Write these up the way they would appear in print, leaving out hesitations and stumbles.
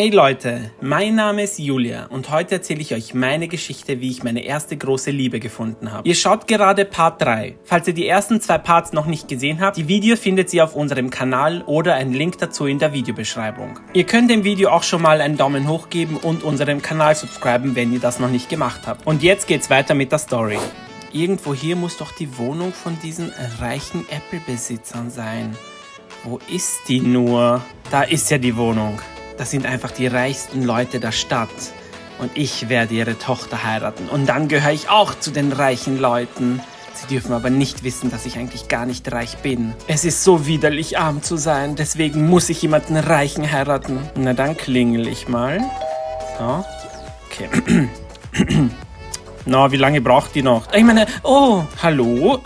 Hey Leute, mein Name ist Julia und heute erzähle ich euch meine Geschichte, wie ich meine erste große Liebe gefunden habe. Ihr schaut gerade Part 3. Falls ihr die ersten 2 Parts noch nicht gesehen habt, die Video findet ihr auf unserem Kanal oder einen Link dazu in der Videobeschreibung. Ihr könnt dem Video auch schon mal einen Daumen hoch geben und unserem Kanal subscriben, wenn ihr das noch nicht gemacht habt. Und jetzt geht's weiter mit der Story. Irgendwo hier muss doch die Wohnung von diesen reichen Apple-Besitzern sein. Wo ist die nur? Da ist ja die Wohnung. Das sind einfach die reichsten Leute der Stadt. Und ich werde ihre Tochter heiraten. Und dann gehöre ich auch zu den reichen Leuten. Sie dürfen aber nicht wissen, dass ich eigentlich gar nicht reich bin. Es ist so widerlich, arm zu sein. Deswegen muss ich jemanden Reichen heiraten. Na, dann klingel ich mal. So. Okay. Na, wie lange braucht die noch? Ich meine, oh, hallo?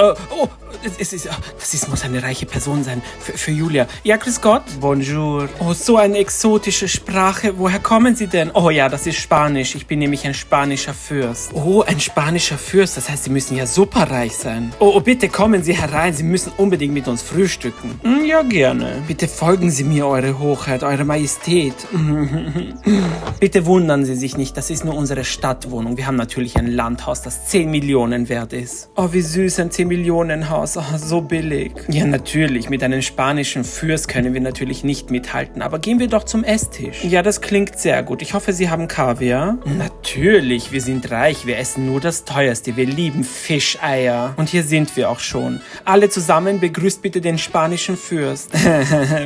Das muss eine reiche Person sein. Für Julia. Ja, grüß Gott. Bonjour. Oh, so eine exotische Sprache. Woher kommen Sie denn? Oh ja, das ist Spanisch. Ich bin nämlich ein spanischer Fürst. Oh, ein spanischer Fürst. Das heißt, Sie müssen ja superreich sein. Oh, bitte kommen Sie herein. Sie müssen unbedingt mit uns frühstücken. Ja, gerne. Bitte folgen Sie mir, Eure Hochheit, Eure Majestät. Bitte wundern Sie sich nicht. Das ist nur unsere Stadtwohnung. Wir haben natürlich ein Landhaus, das 10 Millionen wert ist. Oh, wie süß, ein 10 Millionen Haus. Oh, so billig. Ja, natürlich. Mit einem spanischen Fürst können wir natürlich nicht mithalten. Aber gehen wir doch zum Esstisch. Ja, das klingt sehr gut. Ich hoffe, Sie haben Kaviar. Natürlich. Wir sind reich. Wir essen nur das Teuerste. Wir lieben Fischeier. Und hier sind wir auch schon. Alle zusammen begrüßt bitte den spanischen Fürst.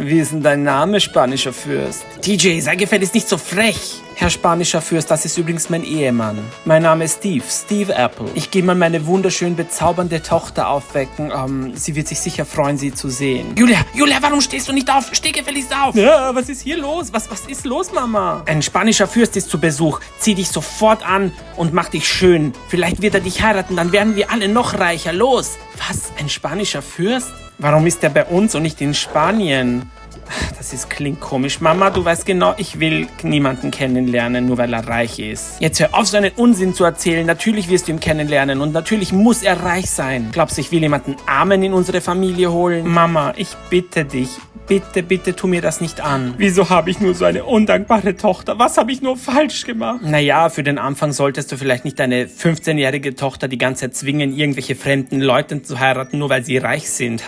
Wie ist denn dein Name, spanischer Fürst? TJ, sei gefälligst nicht so frech. Herr spanischer Fürst, das ist übrigens mein Ehemann. Mein Name ist Steve Apple. Ich gehe mal meine wunderschön bezaubernde Tochter aufwecken. Sie wird sich sicher freuen, Sie zu sehen. Julia, warum stehst du nicht auf? Steh gefälligst auf. Ja, was ist hier los? Was ist los, Mama? Ein spanischer Fürst ist zu Besuch. Zieh dich sofort an und mach dich schön. Vielleicht wird er dich heiraten, dann werden wir alle noch reicher. Los! Was? Ein spanischer Fürst? Warum ist er bei uns und nicht in Spanien? Klingt komisch. Mama, du weißt genau, ich will niemanden kennenlernen, nur weil er reich ist. Jetzt hör auf, so einen Unsinn zu erzählen. Natürlich wirst du ihn kennenlernen und natürlich muss er reich sein. Glaubst du, ich will jemanden Armen in unsere Familie holen? Mama, ich bitte dich. Bitte, tu mir das nicht an. Wieso habe ich nur so eine undankbare Tochter? Was habe ich nur falsch gemacht? Naja, für den Anfang solltest du vielleicht nicht deine 15-jährige Tochter die ganze Zeit zwingen, irgendwelche fremden Leute zu heiraten, nur weil sie reich sind.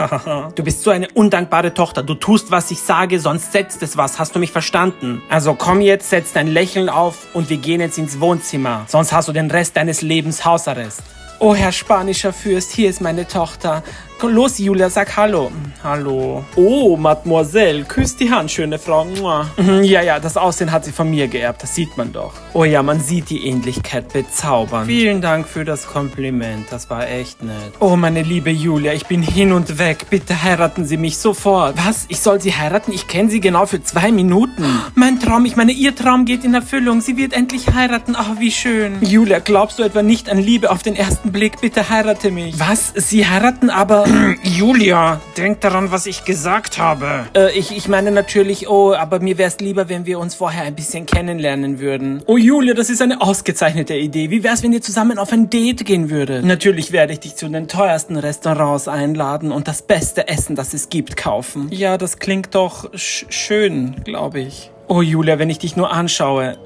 Du bist so eine undankbare Tochter. Du tust, was ich sage, sonst setzt es was. Hast du mich verstanden? Also komm jetzt, setz dein Lächeln auf und wir gehen jetzt ins Wohnzimmer. Sonst hast du den Rest deines Lebens Hausarrest. Oh, Herr spanischer Fürst, hier ist meine Tochter. Los, Julia, sag Hallo. Hallo. Oh, Mademoiselle, küss die Hand, schöne Frau. Ja, das Aussehen hat sie von mir geerbt, das sieht man doch. Oh ja, man sieht die Ähnlichkeit bezaubernd. Vielen Dank für das Kompliment, das war echt nett. Oh, meine liebe Julia, ich bin hin und weg. Bitte heiraten Sie mich sofort. Was? Ich soll Sie heiraten? Ich kenne Sie genau für 2 Minuten. Mein Traum, Ihr Traum geht in Erfüllung. Sie wird endlich heiraten. Ach, wie schön. Julia, glaubst du etwa nicht an Liebe auf den ersten Blick? Bitte heirate mich. Was? Sie heiraten aber... Julia, denk daran, was ich gesagt habe. Ich meine natürlich, aber mir wär's lieber, wenn wir uns vorher ein bisschen kennenlernen würden. Oh Julia, das ist eine ausgezeichnete Idee. Wie wär's, wenn ihr zusammen auf ein Date gehen würdet? Natürlich werde ich dich zu den teuersten Restaurants einladen und das beste Essen, das es gibt, kaufen. Ja, das klingt doch schön, glaube ich. Oh Julia, wenn ich dich nur anschaue.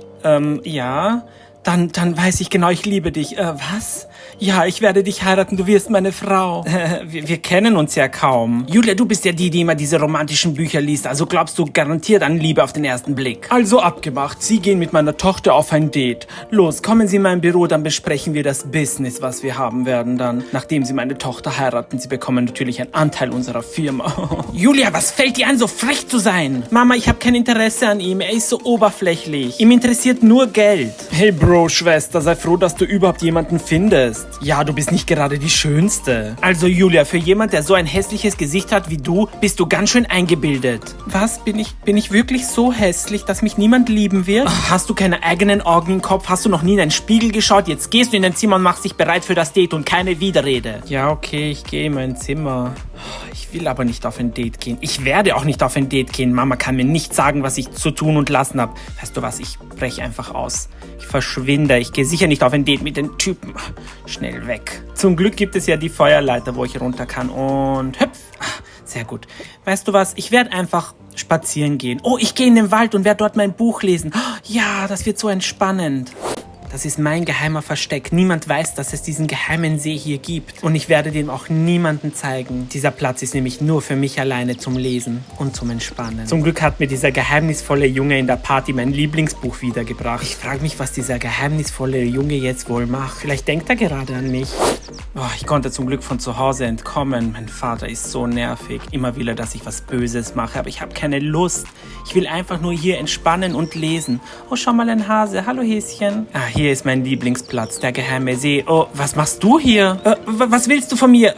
Ja... Dann weiß ich genau, ich liebe dich. Was? Ja, ich werde dich heiraten, du wirst meine Frau. Wir kennen uns ja kaum. Julia, du bist ja die immer diese romantischen Bücher liest, also glaubst du garantiert an Liebe auf den ersten Blick. Also abgemacht, Sie gehen mit meiner Tochter auf ein Date. Los, kommen Sie in mein Büro, dann besprechen wir das Business, was wir haben werden dann. Nachdem Sie meine Tochter heiraten, Sie bekommen natürlich einen Anteil unserer Firma. Julia, was fällt dir an, so frech zu sein? Mama, ich habe kein Interesse an ihm, er ist so oberflächlich. Ihm interessiert nur Geld. Hey Bro, Schwester, sei froh, dass du überhaupt jemanden findest. Ja, du bist nicht gerade die Schönste. Also Julia, für jemand, der so ein hässliches Gesicht hat wie du, bist du ganz schön eingebildet. Was? Bin ich wirklich so hässlich, dass mich niemand lieben wird? Ach, hast du keine eigenen Augen im Kopf? Hast du noch nie in einen Spiegel geschaut? Jetzt gehst du in dein Zimmer und machst dich bereit für das Date und keine Widerrede. Ja, okay, ich gehe in mein Zimmer. Ich will aber nicht auf ein Date gehen. Ich werde auch nicht auf ein Date gehen. Mama kann mir nicht sagen, was ich zu tun und lassen habe. Weißt du was, ich breche einfach aus. Ich verschwinde. Ich gehe sicher nicht auf ein Date mit den Typen. Schnell weg. Zum Glück gibt es ja die Feuerleiter, wo ich runter kann. Und hüpf. Sehr gut. Weißt du was, ich werde einfach Spazieren gehen. Oh, ich gehe in den Wald und werde dort mein Buch lesen. Ja, das wird so entspannend. Das ist mein geheimer Versteck. Niemand weiß, dass es diesen geheimen See hier gibt. Und ich werde dem auch niemanden zeigen. Dieser Platz ist nämlich nur für mich alleine zum Lesen und zum Entspannen. Zum Glück hat mir dieser geheimnisvolle Junge in der Party mein Lieblingsbuch wiedergebracht. Ich frage mich, was dieser geheimnisvolle Junge jetzt wohl macht. Vielleicht denkt er gerade an mich. Oh, ich konnte zum Glück von zu Hause entkommen. Mein Vater ist so nervig. Immer will er, dass ich was Böses mache, aber ich habe keine Lust. Ich will einfach nur hier entspannen und lesen. Oh, schau mal, ein Hase. Hallo, Häschen. Ah, hier ist mein Lieblingsplatz, der geheime See. Oh, was machst du hier? Was willst du von mir?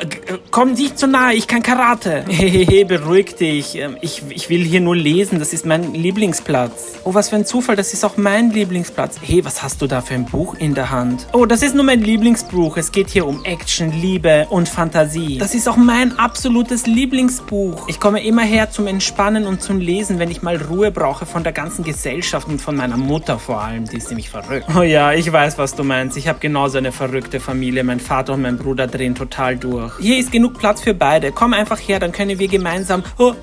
Komm nicht zu nahe, ich kann Karate. Hehehe, beruhig dich. Ich will hier nur lesen, das ist mein Lieblingsplatz. Oh, was für ein Zufall, das ist auch mein Lieblingsplatz. Hey, was hast du da für ein Buch in der Hand? Oh, das ist nur mein Lieblingsbuch. Es geht hier um Action, Liebe und Fantasie. Das ist auch mein absolutes Lieblingsbuch. Ich komme immer her zum Entspannen und zum Lesen, wenn ich mal Ruhe brauche von der ganzen Gesellschaft und von meiner Mutter vor allem. Die ist nämlich verrückt. Oh ja, ich weiß, was du meinst. Ich habe genauso eine verrückte Familie. Mein Vater und mein Bruder drehen total durch. Hier ist genug Platz für beide. Komm einfach her, dann können wir gemeinsam... Oh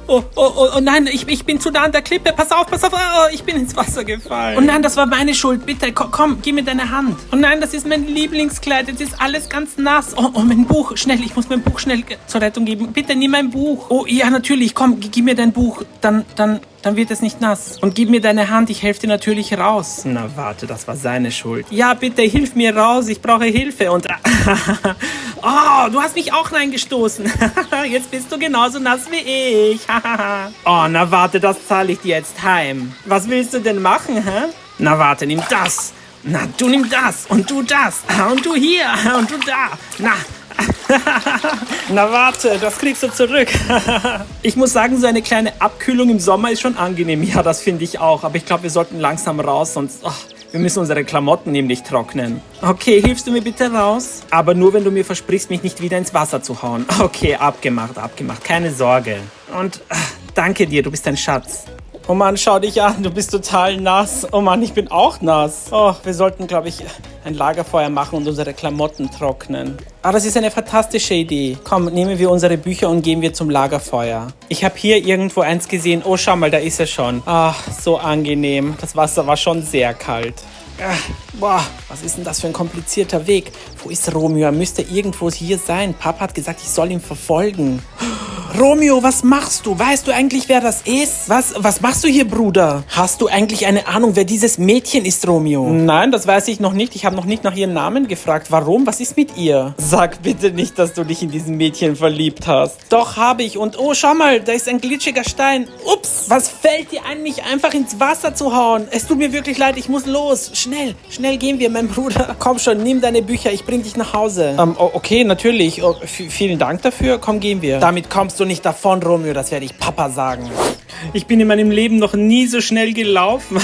nein, ich bin zu nah an der Klippe. Pass auf. Oh, ich bin ins Wasser gefallen. Oh nein, das war meine Schuld. Bitte, komm, gib mir deine Hand. Oh nein, das ist mein Lieblingskleid. Jetzt ist alles ganz nass. Oh, mein Buch. Schnell, ich muss mein Buch schnell zur Rettung geben. Bitte, nimm mein Buch. Oh, ja, natürlich. Komm, gib mir dein Buch. Dann wird es nicht nass. Und gib mir deine Hand, ich helfe dir natürlich raus. Na warte, das war seine Schuld. Ja, bitte, hilf mir raus, ich brauche Hilfe. Und oh, du hast mich auch reingestoßen. Jetzt bist du genauso nass wie ich. Oh, na warte, das zahle ich dir jetzt heim. Was willst du denn machen, hä? Na warte, nimm das. Na, du nimm das und du das und du hier und du da. Na, na warte, das kriegst du zurück. Ich muss sagen, so eine kleine Abkühlung im Sommer ist schon angenehm. Ja, das finde ich auch. Aber ich glaube, wir sollten langsam raus, sonst... wir müssen unsere Klamotten nämlich trocknen. Okay, hilfst du mir bitte raus? Aber nur, wenn du mir versprichst, mich nicht wieder ins Wasser zu hauen. Okay, abgemacht. Keine Sorge. Und danke dir, du bist ein Schatz. Oh Mann, schau dich an, du bist total nass. Oh Mann, ich bin auch nass. Oh, wir sollten, glaube ich, ein Lagerfeuer machen und unsere Klamotten trocknen. Ah, das ist eine fantastische Idee. Komm, nehmen wir unsere Bücher und gehen wir zum Lagerfeuer. Ich habe hier irgendwo eins gesehen. Oh, schau mal, da ist er schon. Ach, so angenehm. Das Wasser war schon sehr kalt. Boah, was ist denn das für ein komplizierter Weg? Wo ist Romeo? Er müsste irgendwo hier sein. Papa hat gesagt, ich soll ihn verfolgen. Romeo, was machst du? Weißt du eigentlich, wer das ist? Was machst du hier, Bruder? Hast du eigentlich eine Ahnung, wer dieses Mädchen ist, Romeo? Nein, das weiß ich noch nicht. Ich habe noch nicht nach ihrem Namen gefragt. Warum? Was ist mit ihr? Sag bitte nicht, dass du dich in diesen Mädchen verliebt hast. Doch, habe ich. Und oh, schau mal, da ist ein glitschiger Stein. Ups, was fällt dir ein, mich einfach ins Wasser zu hauen? Es tut mir wirklich leid, ich muss los. Schnell gehen wir, mein Bruder. Komm schon, nimm deine Bücher, ich bring dich nach Hause. Okay, natürlich. Oh, vielen Dank dafür. Komm, gehen wir. Damit kommst du nicht davon, Romeo, das werde ich Papa sagen. Ich bin in meinem Leben noch nie so schnell gelaufen.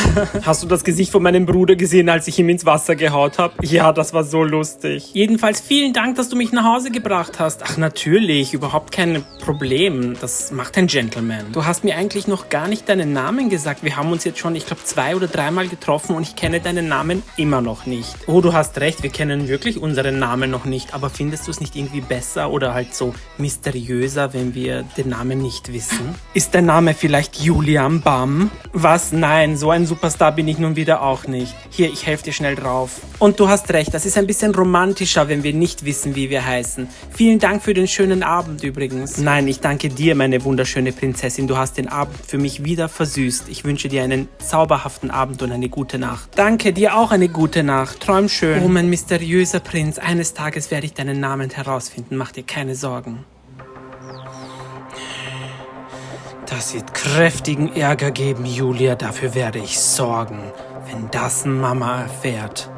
Hast du das Gesicht von meinem Bruder gesehen, als ich ihm ins Wasser gehaut habe? Ja, das war so lustig. Jedenfalls vielen Dank, dass du mich nach Hause gebracht hast. Ach, natürlich, überhaupt kein Problem. Das macht ein Gentleman. Du hast mir eigentlich noch gar nicht deinen Namen gesagt. Wir haben uns jetzt schon, ich glaube, 2 oder 3 Mal getroffen und ich kenne deinen Namen immer noch nicht. Oh, du hast recht, wir kennen wirklich unseren Namen noch nicht. Aber findest du es nicht irgendwie besser oder halt so mysteriöser, wenn wir den Namen nicht wissen? Ist dein Name vielleicht Julian Bam? Was? Nein, so ein Superstar bin ich nun wieder auch nicht. Hier, ich helfe dir schnell drauf. Und du hast recht, das ist ein bisschen romantischer, wenn wir nicht wissen, wie wir heißen. Vielen Dank für den schönen Abend übrigens. Nein, ich danke dir, meine wunderschöne Prinzessin. Du hast den Abend für mich wieder versüßt. Ich wünsche dir einen zauberhaften Abend und eine gute Nacht. Danke, dir auch eine gute Nacht. Träum schön. Oh, mein mysteriöser Prinz, eines Tages werde ich deinen Namen herausfinden. Mach dir keine Sorgen. Das wird kräftigen Ärger geben, Julia. Dafür werde ich sorgen, wenn das Mama erfährt.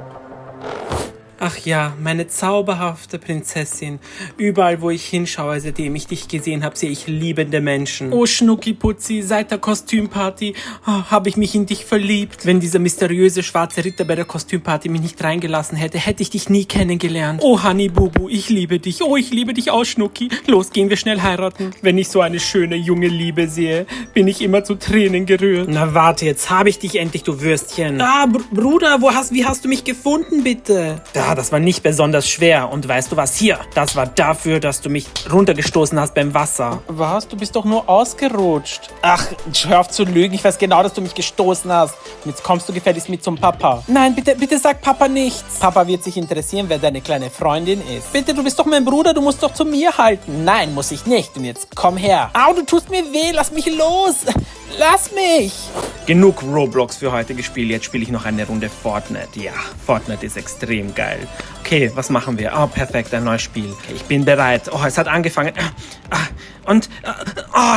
Ach ja, meine zauberhafte Prinzessin. Überall, wo ich hinschaue, seitdem ich dich gesehen habe, sehe ich liebende Menschen. Oh, Schnuckiputzi, seit der Kostümparty habe ich mich in dich verliebt. Wenn dieser mysteriöse schwarze Ritter bei der Kostümparty mich nicht reingelassen hätte, hätte ich dich nie kennengelernt. Oh, Honeybubu, ich liebe dich. Oh, ich liebe dich auch, Schnucki. Los, gehen wir schnell heiraten. Wenn ich so eine schöne junge Liebe sehe, bin ich immer zu Tränen gerührt. Na warte, jetzt habe ich dich endlich, du Würstchen. Ah, Bruder, wie hast du mich gefunden, bitte? Da Das war nicht besonders schwer. Und weißt du was? Hier, das war dafür, dass du mich runtergestoßen hast beim Wasser. Was? Du bist doch nur ausgerutscht. Ach, hör auf zu lügen. Ich weiß genau, dass du mich gestoßen hast. Und jetzt kommst du gefälligst mit zum Papa. Nein, bitte sag Papa nichts. Papa wird sich interessieren, wer deine kleine Freundin ist. Bitte, du bist doch mein Bruder, du musst doch zu mir halten. Nein, muss ich nicht. Und jetzt komm her. Au, du tust mir weh. Lass mich los. Lass mich. Genug Roblox für heute gespielt. Jetzt spiele ich noch eine Runde Fortnite. Ja, Fortnite ist extrem geil. Okay, was machen wir? Oh, perfekt, ein neues Spiel. Okay, ich bin bereit. Oh, es hat angefangen.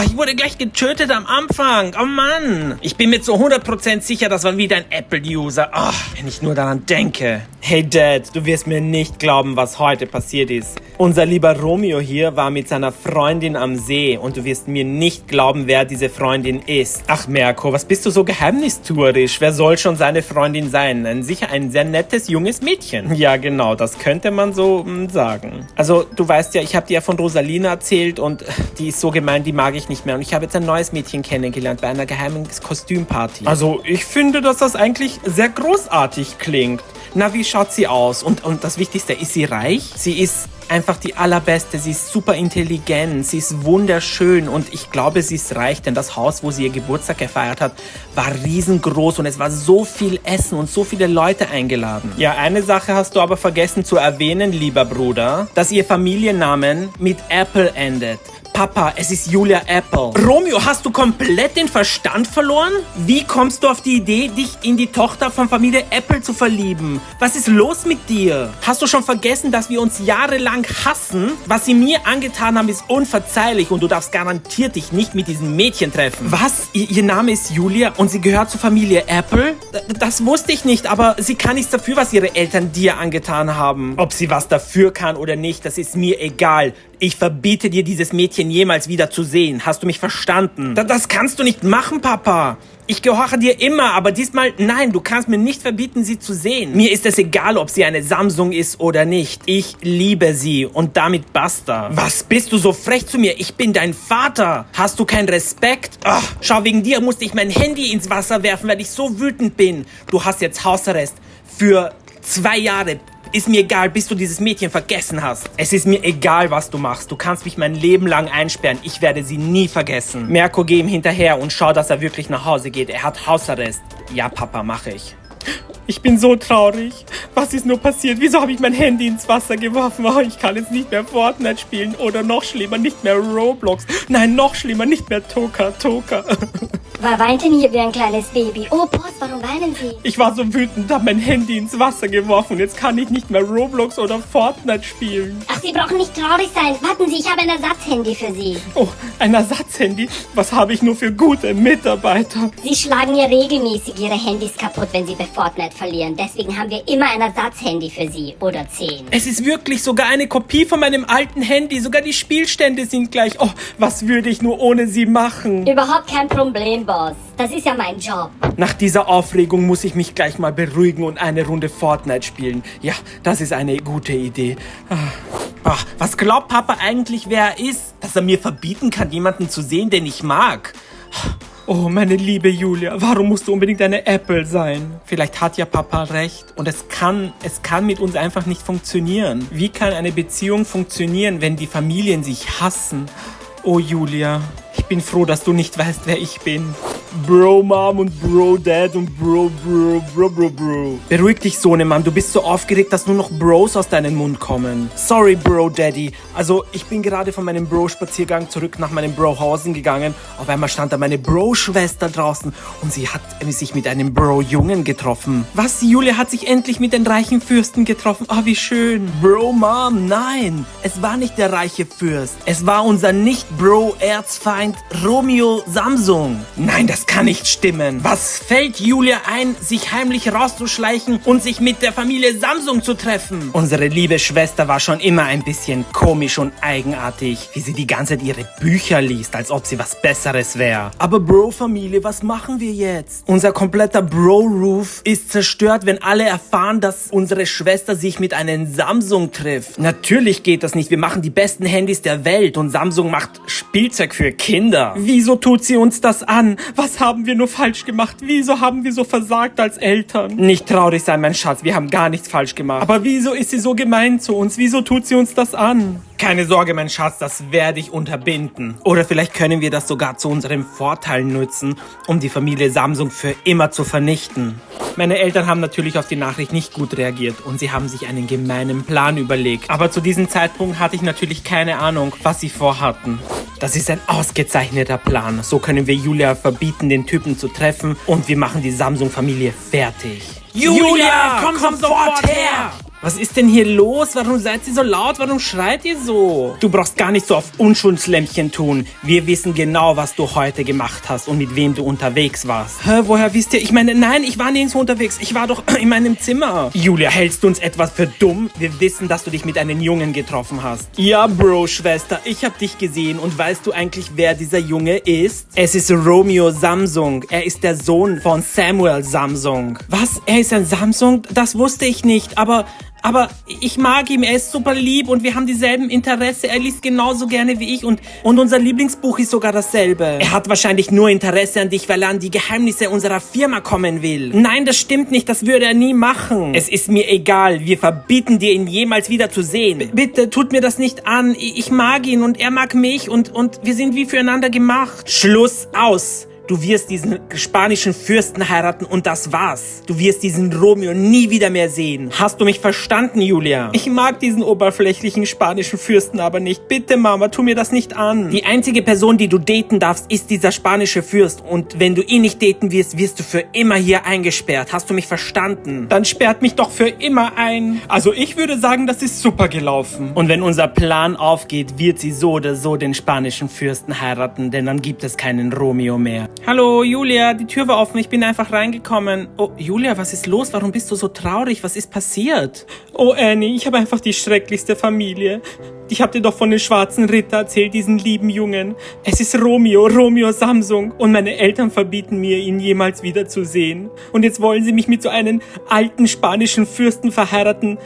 Ich wurde gleich getötet am Anfang. Oh Mann. Ich bin mir zu 100% sicher, das war wieder ein Apple-User. Wenn ich nur daran denke. Hey Dad, du wirst mir nicht glauben, was heute passiert ist. Unser lieber Romeo hier war mit seiner Freundin am See und du wirst mir nicht glauben, wer diese Freundin ist. Ach Mirko, was bist du so geheimnistuerisch? Wer soll schon seine Freundin sein? Sicher ein sehr nettes, junges Mädchen. Ja genau, das könnte man so sagen. Also du weißt ja, ich habe dir ja von Rosalina erzählt und die ist so gemein, die mag ich nicht mehr. Und ich habe jetzt ein neues Mädchen kennengelernt bei einer geheimen Kostümparty. Also ich finde, dass das eigentlich sehr großartig klingt. Na, wie schaut sie aus? Und das Wichtigste, ist sie reich? Sie ist einfach die allerbeste, sie ist super intelligent, sie ist wunderschön und ich glaube, sie ist reich, denn das Haus, wo sie ihr Geburtstag gefeiert hat, war riesengroß und es war so viel Essen und so viele Leute eingeladen. Ja, eine Sache hast du aber vergessen zu erwähnen, lieber Bruder, dass ihr Familiennamen mit Apple endet. Papa, es ist Julia Apple. Romeo, hast du komplett den Verstand verloren? Wie kommst du auf die Idee, dich in die Tochter von Familie Apple zu verlieben? Was ist los mit dir? Hast du schon vergessen, dass wir uns jahrelang hassen? Was sie mir angetan haben, ist unverzeihlich und du darfst garantiert dich nicht mit diesem Mädchen treffen. Was? Ihr Name ist Julia und sie gehört zur Familie Apple? Das wusste ich nicht, aber sie kann nichts dafür, was ihre Eltern dir angetan haben. Ob sie was dafür kann oder nicht, das ist mir egal. Ich verbiete dir, dieses Mädchen jemals wieder zu sehen. Hast du mich verstanden? Das kannst du nicht machen, Papa. Ich gehorche dir immer, aber diesmal, nein, du kannst mir nicht verbieten, sie zu sehen. Mir ist es egal, ob sie eine Samsung ist oder nicht. Ich liebe sie und damit basta. Was bist du so frech zu mir? Ich bin dein Vater. Hast du keinen Respekt? Schau, wegen dir musste ich mein Handy ins Wasser werfen, weil ich so wütend bin. Du hast jetzt Hausarrest für 2 Jahre. Ist mir egal, bis du dieses Mädchen vergessen hast. Es ist mir egal, was du machst. Du kannst mich mein Leben lang einsperren. Ich werde sie nie vergessen. Mirko, geh ihm hinterher und schau, dass er wirklich nach Hause geht. Er hat Hausarrest. Ja, Papa, mache ich. Ich bin so traurig. Was ist nur passiert? Wieso habe ich mein Handy ins Wasser geworfen? Ich kann jetzt nicht mehr Fortnite spielen oder noch schlimmer, nicht mehr Roblox. Nein, noch schlimmer, nicht mehr Toka. Wer weint denn hier wie ein kleines Baby? Oh, Boss, warum weinen Sie? Ich war so wütend, habe mein Handy ins Wasser geworfen. Jetzt kann ich nicht mehr Roblox oder Fortnite spielen. Ach, Sie brauchen nicht traurig sein. Warten Sie, ich habe ein Ersatzhandy für Sie. Oh, ein Ersatzhandy? Was habe ich nur für gute Mitarbeiter? Sie schlagen ja regelmäßig Ihre Handys kaputt, wenn Sie bei Fortnite verlieren. Deswegen haben wir immer ein Ersatzhandy für Sie. Oder 10. Es ist wirklich sogar eine Kopie von meinem alten Handy. Sogar die Spielstände sind gleich. Oh, was würde ich nur ohne sie machen? Überhaupt kein Problem, Boss. Das ist ja mein Job. Nach dieser Aufregung muss ich mich gleich mal beruhigen und eine Runde Fortnite spielen. Ja, das ist eine gute Idee. Was glaubt Papa eigentlich, wer er ist? Dass er mir verbieten kann, jemanden zu sehen, den ich mag? Oh, meine liebe Julia, warum musst du unbedingt eine Apple sein? Vielleicht hat ja Papa recht und es kann mit uns einfach nicht funktionieren. Wie kann eine Beziehung funktionieren, wenn die Familien sich hassen? Oh, Julia, ich bin froh, dass du nicht weißt, wer ich bin. Bro Mom und Bro Dad und Bro. Beruhig dich, Sohnemann, du bist so aufgeregt, dass nur noch Bros aus deinem Mund kommen. Sorry, Bro Daddy. Also, ich bin gerade von meinem Bro-Spaziergang zurück nach meinem Brohausen gegangen. Auf einmal stand da meine Bro-Schwester draußen und sie hat sich mit einem Bro-Jungen getroffen. Was? Julia hat sich endlich mit den reichen Fürsten getroffen. Oh, wie schön. Bro Mom, nein. Es war nicht der reiche Fürst. Es war unser Nicht-Bro-Erzfeind Romeo Samsung. Nein, das kann nicht stimmen. Was fällt Julia ein, sich heimlich rauszuschleichen und sich mit der Familie Samsung zu treffen? Unsere liebe Schwester war schon immer ein bisschen komisch und eigenartig, wie sie die ganze Zeit ihre Bücher liest, als ob sie was Besseres wäre. Aber Bro-Familie, was machen wir jetzt? Unser kompletter Bro-Roof ist zerstört, wenn alle erfahren, dass unsere Schwester sich mit einem Samsung trifft. Natürlich geht das nicht. Wir machen die besten Handys der Welt und Samsung macht Spielzeug für Kinder. Wieso tut sie uns das an? Was Was haben wir nur falsch gemacht? Wieso haben wir so versagt als Eltern? Nicht traurig sein, mein Schatz, wir haben gar nichts falsch gemacht. Aber wieso ist sie so gemein zu uns? Wieso tut sie uns das an? Keine Sorge, mein Schatz, das werde ich unterbinden. Oder vielleicht können wir das sogar zu unserem Vorteil nutzen, um die Familie Samsung für immer zu vernichten. Meine Eltern haben natürlich auf die Nachricht nicht gut reagiert und sie haben sich einen gemeinen Plan überlegt. Aber zu diesem Zeitpunkt hatte ich natürlich keine Ahnung, was sie vorhatten. Das ist ein ausgezeichneter Plan. So können wir Julia verbieten, den Typen zu treffen und wir machen die Samsung-Familie fertig. Julia, komm sofort her! Was ist denn hier los? Warum seid ihr so laut? Warum schreit ihr so? Du brauchst gar nicht so auf Unschuldslämmchen tun. Wir wissen genau, was du heute gemacht hast und mit wem du unterwegs warst. Hä, woher wisst ihr? Ich meine, nein, ich war nirgendwo unterwegs. Ich war doch in meinem Zimmer. Julia, hältst du uns etwas für dumm? Wir wissen, dass du dich mit einem Jungen getroffen hast. Ja, Bro, Schwester, ich hab dich gesehen. Und weißt du eigentlich, wer dieser Junge ist? Es ist Romeo Samsung. Er ist der Sohn von Samuel Samsung. Was? Er ist ein Samsung? Das wusste ich nicht, aber ich mag ihn, er ist super lieb und wir haben dieselben Interesse. Er liest genauso gerne wie ich und unser Lieblingsbuch ist sogar dasselbe. Er hat wahrscheinlich nur Interesse an dich, weil er an die Geheimnisse unserer Firma kommen will. Nein, das stimmt nicht, das würde er nie machen. Es ist mir egal, wir verbieten dir, ihn jemals wieder zu sehen. Bitte, tut mir das nicht an. Ich mag ihn und er mag mich und wir sind wie füreinander gemacht. Schluss, aus. Du wirst diesen spanischen Fürsten heiraten und das war's. Du wirst diesen Romeo nie wieder mehr sehen. Hast du mich verstanden, Julia? Ich mag diesen oberflächlichen spanischen Fürsten aber nicht. Bitte, Mama, tu mir das nicht an. Die einzige Person, die du daten darfst, ist dieser spanische Fürst. Und wenn du ihn nicht daten wirst, wirst du für immer hier eingesperrt. Hast du mich verstanden? Dann sperrt mich doch für immer ein. Also ich würde sagen, das ist super gelaufen. Und wenn unser Plan aufgeht, wird sie so oder so den spanischen Fürsten heiraten, denn dann gibt es keinen Romeo mehr. Hallo, Julia, die Tür war offen, ich bin einfach reingekommen. Oh, Julia, was ist los? Warum bist du so traurig? Was ist passiert? Oh, Annie, ich habe einfach die schrecklichste Familie. Ich habe dir doch von den schwarzen Ritter erzählt, diesen lieben Jungen. Es ist Romeo Samsung. Und meine Eltern verbieten mir, ihn jemals wieder zu sehen. Und jetzt wollen sie mich mit so einem alten spanischen Fürsten verheiraten.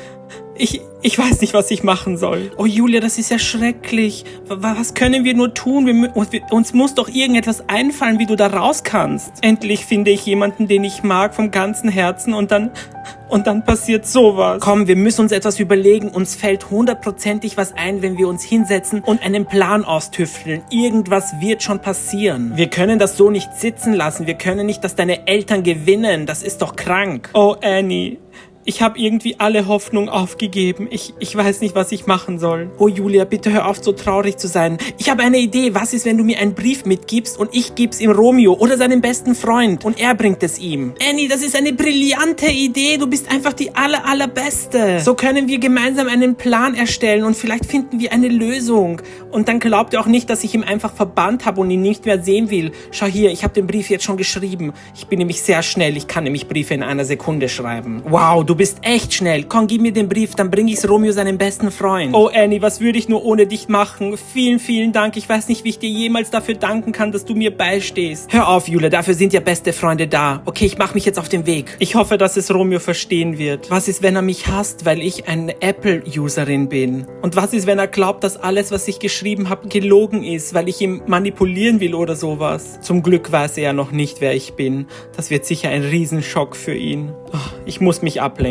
Ich weiß nicht, was ich machen soll. Oh, Julia, das ist ja schrecklich. Was können wir nur tun? Uns muss doch irgendetwas einfallen, wie du da raus kannst. Endlich finde ich jemanden, den ich mag vom ganzen Herzen und dann passiert sowas. Komm, wir müssen uns etwas überlegen. Uns fällt hundertprozentig was ein, wenn wir uns hinsetzen und einen Plan austüfteln. Irgendwas wird schon passieren. Wir können das so nicht sitzen lassen. Wir können nicht, dass deine Eltern gewinnen. Das ist doch krank. Oh, Annie. Ich habe irgendwie alle Hoffnung aufgegeben. Ich weiß nicht, was ich machen soll. Oh, Julia, bitte hör auf, so traurig zu sein. Ich habe eine Idee. Was ist, wenn du mir einen Brief mitgibst und ich gib's ihm Romeo oder seinem besten Freund und er bringt es ihm? Annie, das ist eine brillante Idee. Du bist einfach die allerbeste. So können wir gemeinsam einen Plan erstellen und vielleicht finden wir eine Lösung. Und dann glaubt ihr auch nicht, dass ich ihn einfach verbannt habe und ihn nicht mehr sehen will. Schau hier, ich habe den Brief jetzt schon geschrieben. Ich bin nämlich sehr schnell. Ich kann nämlich Briefe in einer Sekunde schreiben. Wow, du bist echt schnell. Komm, gib mir den Brief, dann bringe ich's Romeo seinem besten Freund. Oh, Annie, was würde ich nur ohne dich machen? Vielen, vielen Dank. Ich weiß nicht, wie ich dir jemals dafür danken kann, dass du mir beistehst. Hör auf, Julia, dafür sind ja beste Freunde da. Okay, ich mache mich jetzt auf den Weg. Ich hoffe, dass es Romeo verstehen wird. Was ist, wenn er mich hasst, weil ich eine Apple-Userin bin? Und was ist, wenn er glaubt, dass alles, was ich geschrieben habe, gelogen ist, weil ich ihn manipulieren will oder sowas? Zum Glück weiß er ja noch nicht, wer ich bin. Das wird sicher ein Riesenschock für ihn. Oh, ich muss mich ablenken.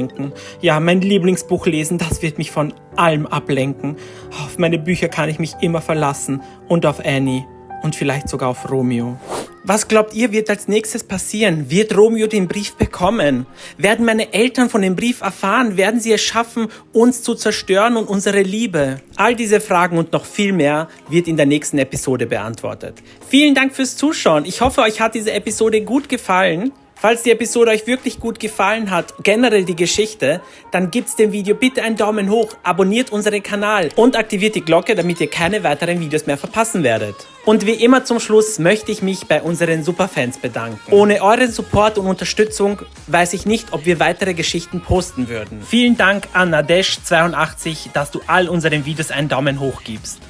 Ja, mein Lieblingsbuch lesen, das wird mich von allem ablenken. Auf meine Bücher kann ich mich immer verlassen. Und auf Annie. Und vielleicht sogar auf Romeo. Was glaubt ihr, wird als nächstes passieren? Wird Romeo den Brief bekommen? Werden meine Eltern von dem Brief erfahren? Werden sie es schaffen, uns zu zerstören und unsere Liebe? All diese Fragen und noch viel mehr wird in der nächsten Episode beantwortet. Vielen Dank fürs Zuschauen. Ich hoffe, euch hat diese Episode gut gefallen. Falls die Episode euch wirklich gut gefallen hat, generell die Geschichte, dann gibt's dem Video bitte einen Daumen hoch, abonniert unseren Kanal und aktiviert die Glocke, damit ihr keine weiteren Videos mehr verpassen werdet. Und wie immer zum Schluss möchte ich mich bei unseren Superfans bedanken. Ohne euren Support und Unterstützung weiß ich nicht, ob wir weitere Geschichten posten würden. Vielen Dank an Nadesh82, dass du all unseren Videos einen Daumen hoch gibst.